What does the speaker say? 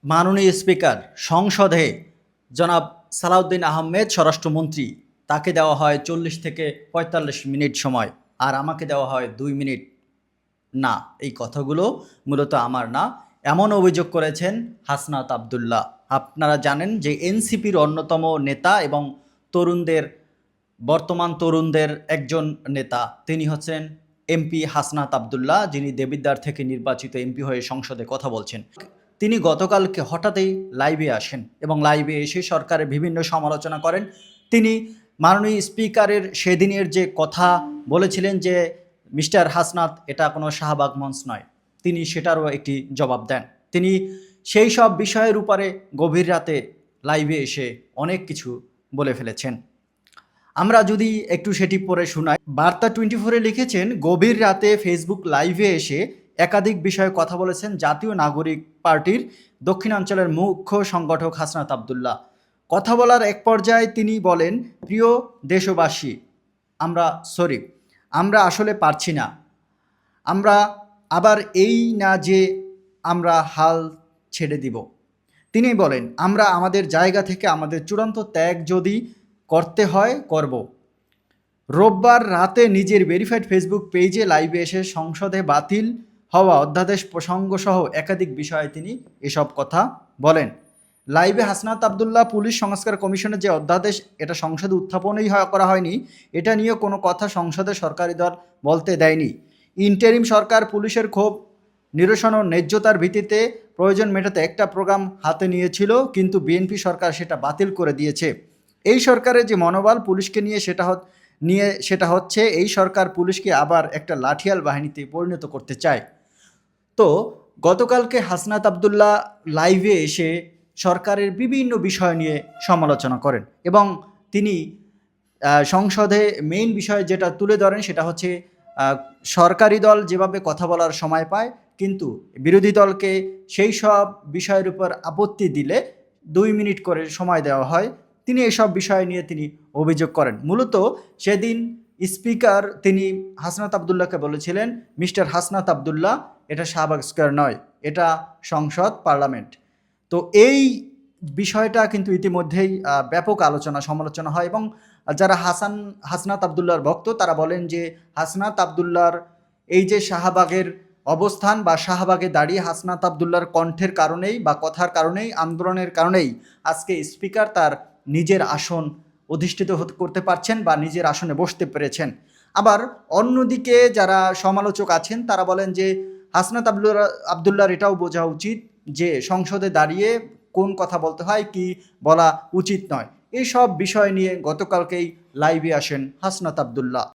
মাননীয় স্পিকার সংসদে জনাব সালাউদ্দিন আহমেদ স্বরাষ্ট্রমন্ত্রী, তাকে দেওয়া হয় ৪০ থেকে ৪৫ মিনিট সময়, আর আমাকে দেওয়া হয় ২ মিনিট। না, এই কথাগুলো মূলত আমার না, এমন অভিযোগ করেছেন হাসনাত আবদুল্লাহ। আপনারা জানেন যে এনসিপির অন্যতম নেতা এবং তরুণদের বর্তমান তরুণদের একজন নেতা, তিনি হচ্ছেন এমপি হাসনাত আবদুল্লাহ, যিনি দেবিদ্বার থেকে নির্বাচিত এমপি হয়ে সংসদে কথা বলছেন। তিনি গতকালকে হঠাৎই লাইভে আসেন এবং লাইভে এসে সরকারের বিভিন্ন সমালোচনা করেন। তিনি মাননীয় স্পিকারের সেদিনের যে কথা বলেছিলেন যে মিস্টার হাসনাত, এটা কোনো শাহবাগ মঞ্চ নয়, তিনি সেটারও একটি জবাব দেন। তিনি সেই সব বিষয়ের উপরে গভীর রাতে লাইভে এসে অনেক কিছু বলে ফেলেছেন। আমরা যদি একটু সেটি পড়ে শোনাই। বার্তা 24-এ লিখেছেন, গভীর রাতে ফেসবুক লাইভে এসে একাধিক বিষয়ে কথা বলেছেন জাতীয় নাগরিক পার্টির দক্ষিণাঞ্চলের মুখ্য সংগঠক হাসনাত আবদুল্লাহ। কথা বলার এক পর্যায়ে তিনি বলেন, প্রিয় দেশবাসী, আমরা আসলে পারছি না। আমরা আবার এই না যে আমরা হাল ছেড়ে দিব। তিনি বলেন, আমরা আমাদের জায়গা থেকে আমাদের চূড়ান্ত ত্যাগ যদি করতে হয় করব। রোববার রাতে নিজের ভেরিফাইড ফেসবুক পেজে লাইভে এসে সংসদে বাতিল হওয়া অধ্যাদেশ প্রসঙ্গসহ একাধিক বিষয়ে তিনি এসব কথা বলেন। লাইভে হাসনাত আবদুল্লাহ পুলিশ সংস্কার কমিশনের যে অধ্যাদেশ, এটা সংসদে উত্থাপনই করা হয়নি, এটা নিয়ে কোনো কথা সংসদে সরকারি দল বলতে দেয়নি। ইন্টারিম সরকার পুলিশের ক্ষোভ নিরসন ও ন্যায্যতার ভিত্তিতে প্রয়োজন মেটাতে একটা প্রোগ্রাম হাতে নিয়েছিল, কিন্তু বিএনপি সরকার সেটা বাতিল করে দিয়েছে। এই সরকারের যে মনোবল পুলিশকে নিয়ে সেটা হচ্ছে এই সরকার পুলিশকে আবার একটা লাঠিয়াল বাহিনীতে পরিণত করতে চায়। তো গতকালকে হাসনাত আবদুল্লাহ লাইভে এসে সরকারের বিভিন্ন বিষয় নিয়ে সমালোচনা করেন এবং তিনি সংসদে মেইন বিষয় যেটা তুলে ধরেন সেটা হচ্ছে সরকারি দল যেভাবে কথা বলার সময় পায়, কিন্তু বিরোধী দলকে সেই সব বিষয়ের উপর আপত্তি দিলে ২ মিনিট করে সময় দেওয়া হয়। তিনি এসব বিষয় নিয়ে তিনি অভিযোগ করেন। মূলত সেদিন স্পিকার তিনি হাসনাত আবদুল্লাহকে বলেছিলেন, মিস্টার হাসনাত আবদুল্লাহ, এটা শাহবাগ স্কয়ার নয়, এটা সংসদ, পার্লামেন্ট। তো এই বিষয়টা কিন্তু ইতিমধ্যেই ব্যাপক আলোচনা সমালোচনা হয় এবং যারা হাসনাত আবদুল্লাহর ভক্ত তারা বলেন যে হাসনাত আবদুল্লাহর এই যে শাহবাগের অবস্থান বা শাহবাগে দাঁড়িয়ে হাসনাত আবদুল্লাহর কণ্ঠের কারণেই বা কথার কারণেই, আন্দোলনের কারণেই আজকে স্পিকার তার নিজের আসন অধিষ্ঠিত করতে পারছেন বা নিজের আসনে বসতে পেরেছেন। আবার অন্যদিকে যারা সমালোচক আছেন তারা বলেন যে হাসনাত আবদুল্লাহর এটাও বোঝা উচিত যে সংসদে দাঁড়িয়ে কোন কথা বলতে হয়, কি বলা উচিত নয়। এই সব বিষয় নিয়ে গতকালকেই লাইভে আসেন হাসনাত আবদুল্লাহ।